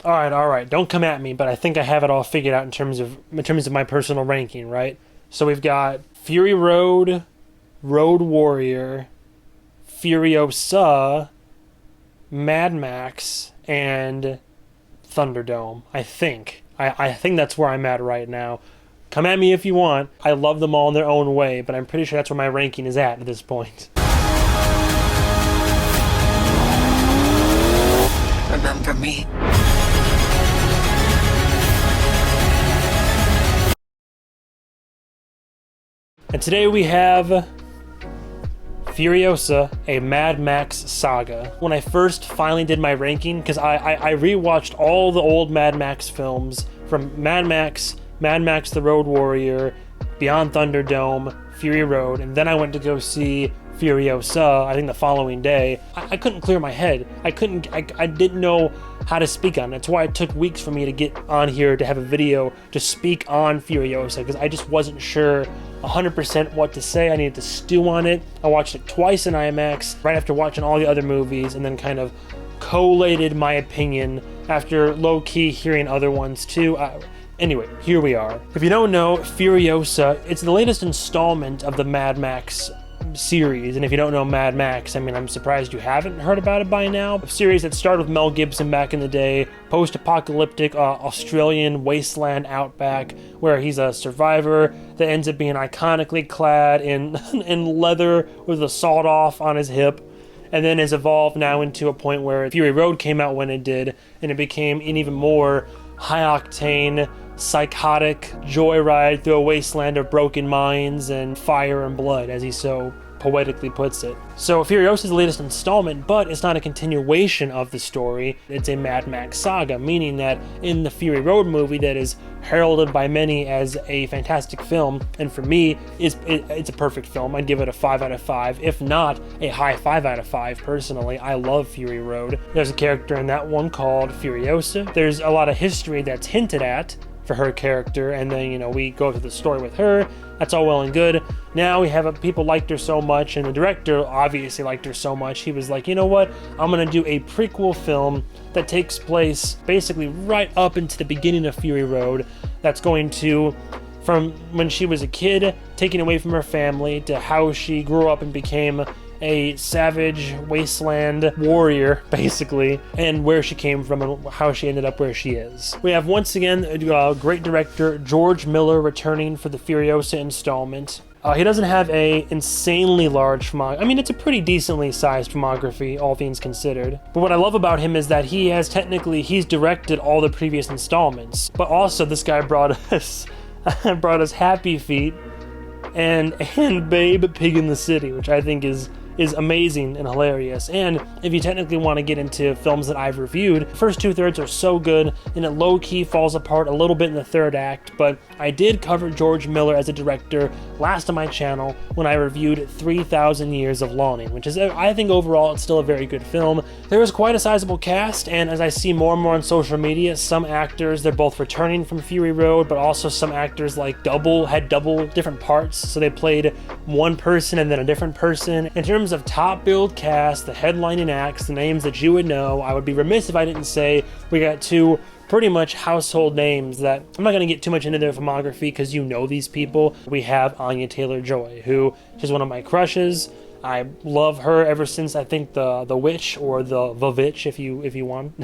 All right. Don't come at me, but I think I have it all figured out in terms of my personal ranking, right? So we've got Fury Road, Road Warrior, Furiosa, Mad Max, and Thunderdome. I think. I think that's where I'm at right now. Come at me if you want. I love them all in their own way, but I'm pretty sure that's where my ranking is at this point. Remember me. And today we have Furiosa, a Mad Max saga. When I first finally did my ranking, because I rewatched all the old Mad Max films from Mad Max the Road Warrior, Beyond Thunderdome, Fury Road, and then I went to go see Furiosa, I think the following day. I couldn't clear my head. I didn't know how to speak on it. That's why it took weeks for me to get on here to have a video to speak on Furiosa, because I just wasn't sure 100% what to say. I needed to stew on it. I watched it twice in IMAX, right after watching all the other movies, and then kind of collated my opinion after low-key hearing other ones too. Anyway, here we are. If you don't know, Furiosa, it's the latest installment of the Mad Max series, and if you don't know Mad Max, I mean, I'm surprised you haven't heard about it by now. A series that started with Mel Gibson back in the day, post-apocalyptic Australian wasteland outback, where he's a survivor that ends up being iconically clad in in leather with a sawed-off on his hip, and then has evolved now into a point where Fury Road came out when it did, and it became an even more high-octane, psychotic joyride through a wasteland of broken minds and fire and blood, as he so poetically puts it. So Furiosa is the latest installment, but it's not a continuation of the story. It's a Mad Max saga, meaning that in the Fury Road movie that is heralded by many as a fantastic film, and for me, it's a perfect film. I'd give it a 5 out of 5, if not a high 5 out of 5 personally. I love Fury Road. There's a character in that one called Furiosa. There's a lot of history that's hinted at for her character, and then, you know, we go through the story with her. That's all well and good. Now we have people liked her so much, and the director obviously liked her so much, he was like, you know what, I'm gonna do a prequel film that takes place basically right up into the beginning of Fury Road, that's going to, from when she was a kid, taken away from her family, to how she grew up and became a savage wasteland warrior, basically, and where she came from and how she ended up where she is. We have, once again, a great director, George Miller, returning for the Furiosa installment. He doesn't have a insanely large filmography. I mean, it's a pretty decently sized filmography, all things considered. But what I love about him is that he's directed all the previous installments. But also, this guy brought us Happy Feet and Babe Pig in the City, which I think is amazing and hilarious. And if you technically want to get into films that I've reviewed, the first 2/3 are so good, and it low-key falls apart a little bit in the third act, but I did cover George Miller as a director last on my channel when I reviewed 3,000 Years of Longing, which is, I think overall, it's still a very good film. There is quite a sizable cast, and as I see more and more on social media, some actors, they're both returning from Fury Road, but also some actors had double different parts, so they played one person and then a different person. In terms of top build cast, the headlining acts, the names that you would know, I would be remiss if I didn't say we got two pretty much household names that I'm not going to get too much into their filmography because you know these people. We have Anya Taylor-Joy, who is one of my crushes. I love her ever since, I think, the Witch, or the Vavitch, if you want.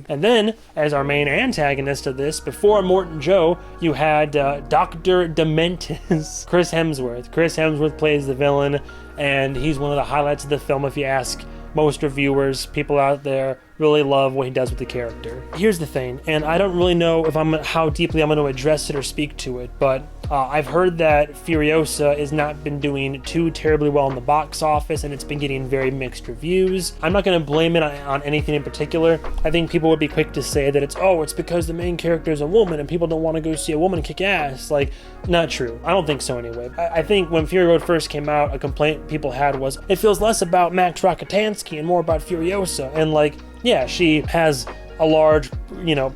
And then, as our main antagonist of this, before Morton Joe, you had Dr. Dementis, Chris Hemsworth. Chris Hemsworth plays the villain, and he's one of the highlights of the film if you ask most reviewers. People out there really love what he does with the character. Here's the thing, and I don't really know how deeply I'm going to address it or speak to it, but I've heard that Furiosa has not been doing too terribly well in the box office, and it's been getting very mixed reviews. I'm not going to blame it on anything in particular. I think people would be quick to say that it's because the main character is a woman and people don't want to go see a woman kick ass. Like, not true. I don't think so anyway. I think when Fury Road first came out, a complaint people had was, it feels less about Max Rockatansky and more about Furiosa, and yeah, she has a large,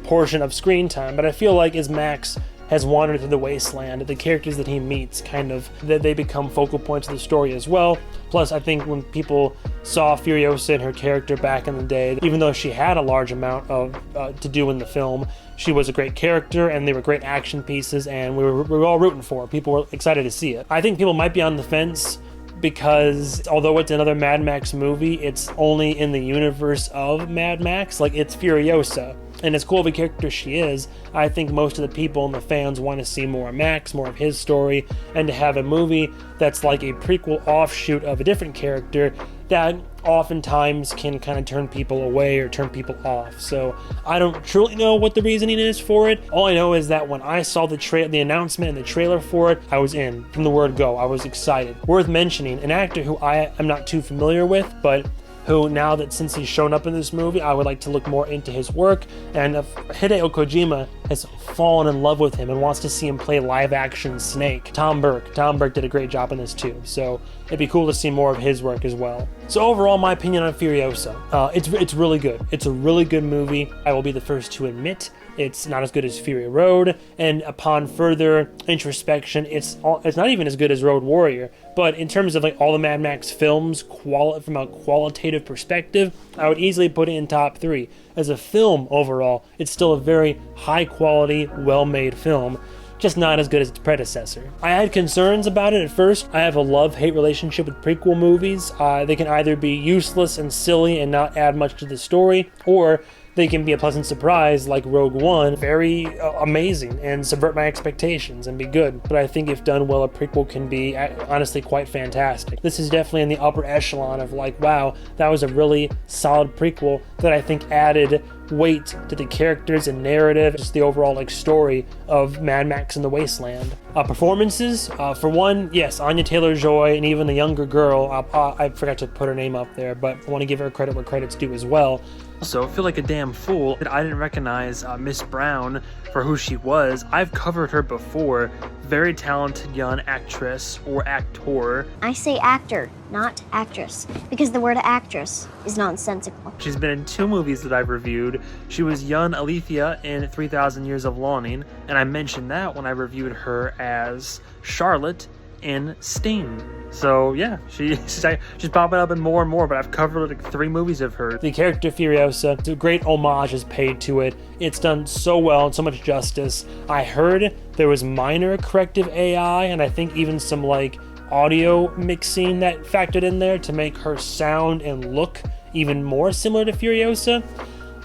portion of screen time, but I feel like as Max has wandered through the wasteland, the characters that he meets kind of, that they become focal points of the story as well. Plus, I think when people saw Furiosa and her character back in the day, even though she had a large amount of to do in the film, she was a great character and they were great action pieces, and we were all rooting for her. People were excited to see it. I think people might be on the fence because although it's another Mad Max movie, it's only in the universe of Mad Max. Like, it's Furiosa. And as cool of a character she is, I think most of the people and the fans want to see more of Max, more of his story, and to have a movie that's like a prequel offshoot of a different character that oftentimes can kind of turn people away or turn people off. So I don't truly know what the reasoning is for it. All I know is that when I saw the announcement and the trailer for it, I was in from the word go. I was excited. Worth mentioning, an actor who I am not too familiar with, but who now that since he's shown up in this movie, I would like to look more into his work. And Hideo Kojima has fallen in love with him and wants to see him play live action Snake. Tom Burke did a great job in this too. So it'd be cool to see more of his work as well. So overall, my opinion on Furiosa, it's really good. It's a really good movie. I will be the first to admit it's not as good as Fury Road, and upon further introspection, it's not even as good as Road Warrior. But in terms of like all the Mad Max films, from a qualitative perspective, I would easily put it in top 3. As a film overall, it's still a very high quality, well-made film, just not as good as its predecessor. I had concerns about it at first. I have a love-hate relationship with prequel movies. They can either be useless and silly and not add much to the story, or they can be a pleasant surprise like Rogue One, very amazing and subvert my expectations and be good. But I think if done well, a prequel can be honestly quite fantastic. This is definitely in the upper echelon of like, wow, that was a really solid prequel that I think added weight to the characters and narrative, just the overall like story of Mad Max in the Wasteland. Performances, for one, yes, Anya Taylor-Joy and even the younger girl, I forgot to put her name up there, but I want to give her credit where credit's due as well. Also, I feel like a damn fool that I didn't recognize Miss Brown for who she was. I've covered her before. Very talented young actress or actor. I say actor, not actress, because the word actress is nonsensical. She's been in 2 movies that I've reviewed. She was young Alethea in 3,000 Years of Longing, and I mentioned that when I reviewed her as Charlotte in Sting. So yeah, she's popping up in more and more, but I've covered like 3 movies of her. The character Furiosa, a great homage is paid to it. It's done so well and so much justice. I heard there was minor corrective AI, and I think even some like audio mixing that factored in there to make her sound and look even more similar to Furiosa.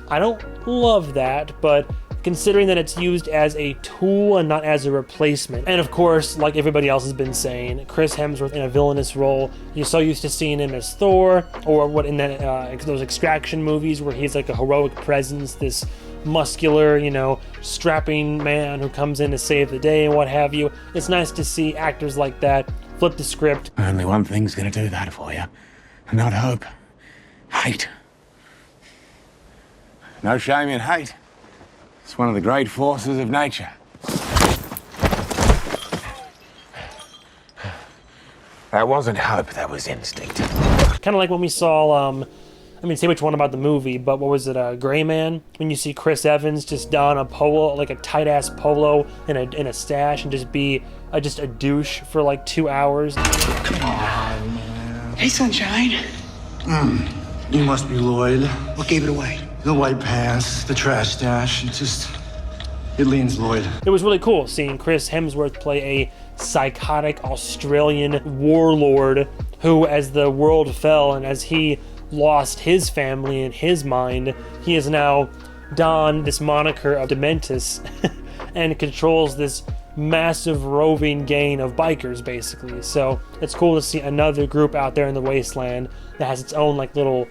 I don't love that, but considering that it's used as a tool and not as a replacement. And of course, like everybody else has been saying, Chris Hemsworth in a villainous role. You're so used to seeing him as Thor, or what in that those Extraction movies where he's like a heroic presence, this muscular, strapping man who comes in to save the day and what have you. It's nice to see actors like that flip the script. Only one thing's gonna do that for you. Not hope. Hate. No shame in hate. It's one of the great forces of nature. That wasn't hope, that was instinct. Kind of like when we saw, say which one about the movie, but what was it, Gray Man? When you see Chris Evans just don a polo, like a tight-ass polo in a stash and just be just a douche for like 2 hours. Come on, man. Hey, Sunshine. You must be Lloyd. What gave it away? The white pants, the trash stash, it leans Lloyd. It was really cool seeing Chris Hemsworth play a psychotic Australian warlord who, as the world fell and as he lost his family and his mind, he has now donned this moniker of Dementus and controls this massive roving gang of bikers, basically. So it's cool to see another group out there in the wasteland that has its own like little,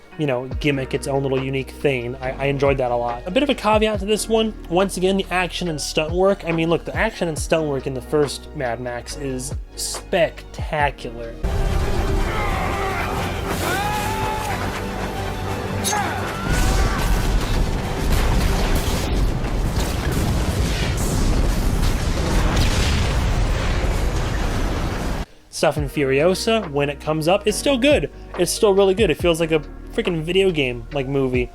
gimmick, its own little unique thing. I enjoyed that a lot. A bit of a caveat to this one, once again, the action and stunt work. Look, the action and stunt work in the first Mad Max is spectacular. Stuff in Furiosa, when it comes up, it's still good. It's still really good. It feels like a freaking video game like movie.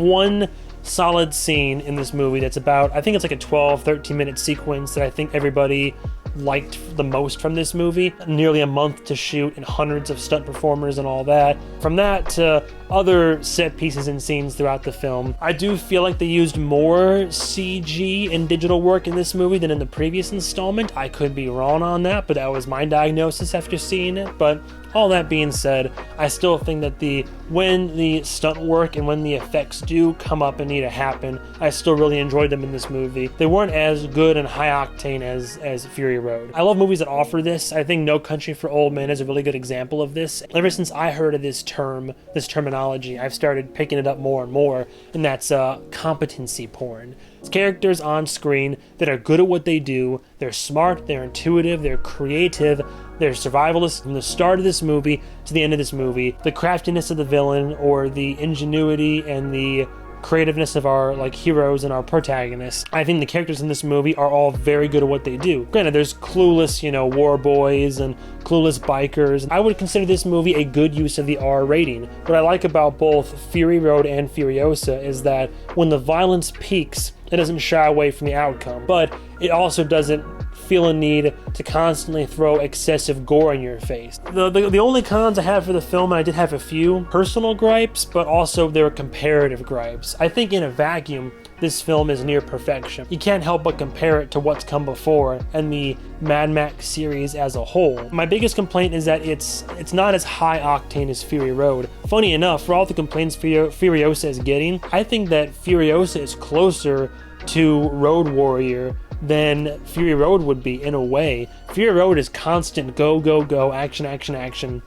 one solid scene in this movie that's about, I think it's like a 12-13 minute sequence that I think everybody liked the most from this movie. Nearly a month to shoot and hundreds of stunt performers and all that. From that to other set pieces and scenes throughout the film, I do feel like they used more CG and digital work in this movie than in the previous installment. I could be wrong on that, but that was my diagnosis after seeing it. But all that being said, I still think that when the stunt work and when the effects do come up and need to happen, I still really enjoyed them in this movie. They weren't as good and high octane as Fury Road. I love movies that offer this. I think No Country for Old Men is a really good example of this. Ever since I heard of this terminology, I've started picking it up more and more, and that's competency porn. It's characters on screen that are good at what they do. They're smart, they're intuitive, they're creative, they're survivalists from the start of this movie to the end of this movie. The craftiness of the villain, or the ingenuity and the creativeness of our heroes and our protagonists. I think the characters in this movie are all very good at what they do. Granted, there's clueless, war boys and clueless bikers. I would consider this movie a good use of the R rating. What I like about both Fury Road and Furiosa is that when the violence peaks, it doesn't shy away from the outcome, but it also doesn't feel a need to constantly throw excessive gore in your face. The only cons I have for the film, and I did have a few personal gripes, but also there were comparative gripes. I think in a vacuum, this film is near perfection. You can't help but compare it to what's come before and the Mad Max series as a whole. My biggest complaint is that it's not as high octane as Fury Road. Funny enough, for all the complaints Furiosa is getting, I think that Furiosa is closer to Road Warrior than Fury Road would be in a way. Fury Road is constant go, go, go, action, action, action,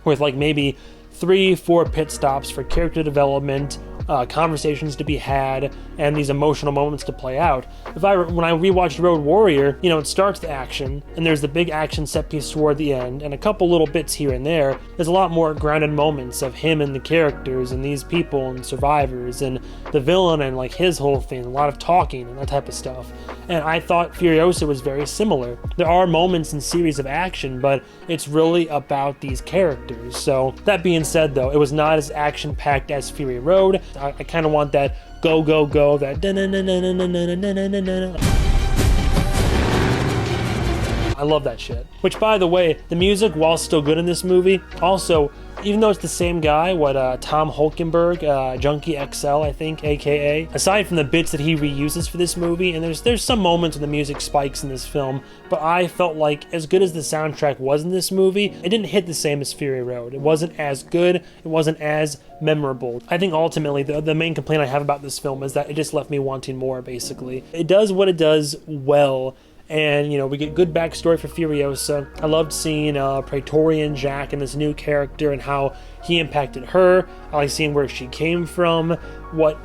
with maybe 3-4 pit stops for character development, conversations to be had, and these emotional moments to play out. When I rewatched Road Warrior, it starts the action, and there's the big action set piece toward the end, and a couple little bits here and there. There's a lot more grounded moments of him and the characters and these people and survivors and the villain and his whole thing, a lot of talking and that type of stuff. And I thought Furiosa was very similar. There are moments and series of action, but it's really about these characters. So that being said, though, it was not as action-packed as Fury Road. I kind of want that go, go, go, that I love that shit. Which, by the way, the music, while still good in this movie, also, even though it's the same guy, Tom Hulkenberg, Junkie XL, I think, aka, aside from the bits that he reuses for this movie, and there's some moments when the music spikes in this film, but I felt like as good as the soundtrack was in this movie, it didn't hit the same as Fury Road. It wasn't as good, it wasn't as memorable. I think ultimately the main complaint I have about this film is that it just left me wanting more, basically. It does what it does well, and, we get good backstory for Furiosa. I loved seeing Praetorian Jack and this new character and how he impacted her. I like seeing where she came from, what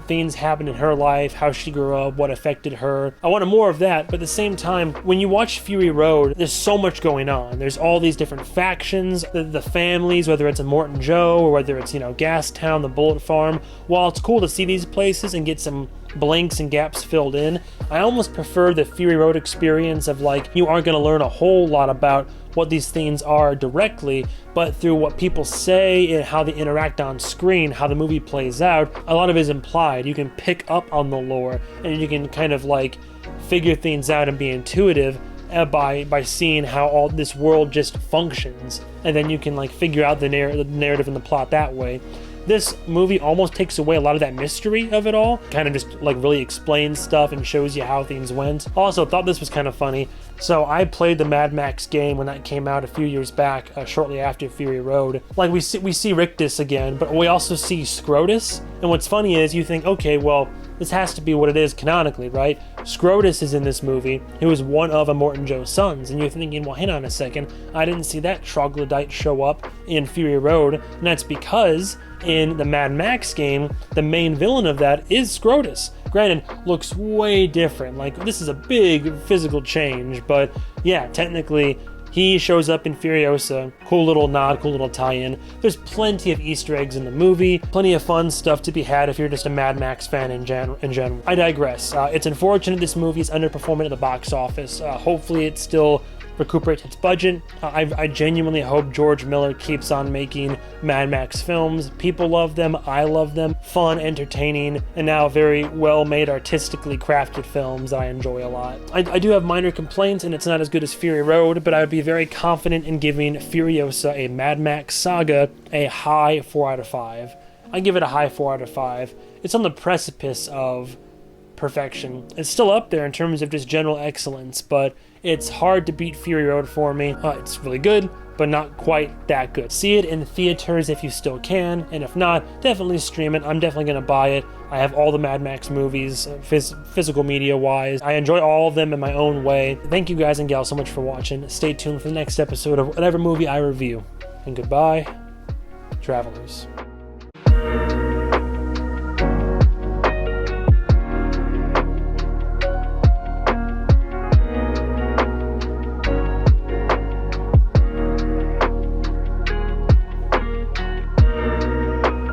things happened in her life, how she grew up, what affected her. I wanted more of that, but at the same time, when you watch Fury Road, there's so much going on. There's all these different factions, the families, whether it's a Morton Joe or whether it's, Gastown, the Bullet Farm. While it's cool to see these places and get some blanks and gaps filled in, I almost prefer the Fury Road experience of you aren't going to learn a whole lot about what these things are directly, but through what people say and how they interact on screen, how the movie plays out, a lot of it is implied. You can pick up on the lore and you can kind of figure things out and be intuitive by seeing how all this world just functions, and then you can figure out the narrative and the plot that way. This movie almost takes away a lot of that mystery of it all, kind of just really explains stuff and shows you how things went. Also, thought this was kind of funny. So I played the Mad Max game when that came out a few years back, shortly after Fury Road. We see Rictus again, but we also see Scrotus. And what's funny is you think, okay, well, this has to be what it is canonically, right? Scrotus is in this movie. He was one of Immortan Joe's sons. And you're thinking, well, hang on a second. I didn't see that troglodyte show up in Fury Road. And that's because in the Mad Max game, the main villain of that is Scrotus. Granted, looks way different. This is a big physical change. But yeah, technically, he shows up in Furiosa. Cool little nod, cool little tie-in. There's plenty of Easter eggs in the movie. Plenty of fun stuff to be had if you're just a Mad Max fan in general. I digress. It's unfortunate this movie is underperforming at the box office. Hopefully it still recuperate its budget. I genuinely hope George Miller keeps on making Mad Max films. People love them, I love them. Fun, entertaining, and now very well-made, artistically crafted films that I enjoy a lot. I do have minor complaints, and it's not as good as Fury Road, but I would be very confident in giving Furiosa, a Mad Max saga, a high 4 out of 5. I give it a high 4 out of 5. It's on the precipice of perfection. It's still up there in terms of just general excellence, but it's hard to beat Fury Road for me. It's really good, but not quite that good. See it in theaters if you still can, and if not, definitely stream it. I'm definitely going to buy it. I have all the Mad Max movies, physical media-wise. I enjoy all of them in my own way. Thank you guys and gals so much for watching. Stay tuned for the next episode of whatever movie I review. And goodbye, travelers.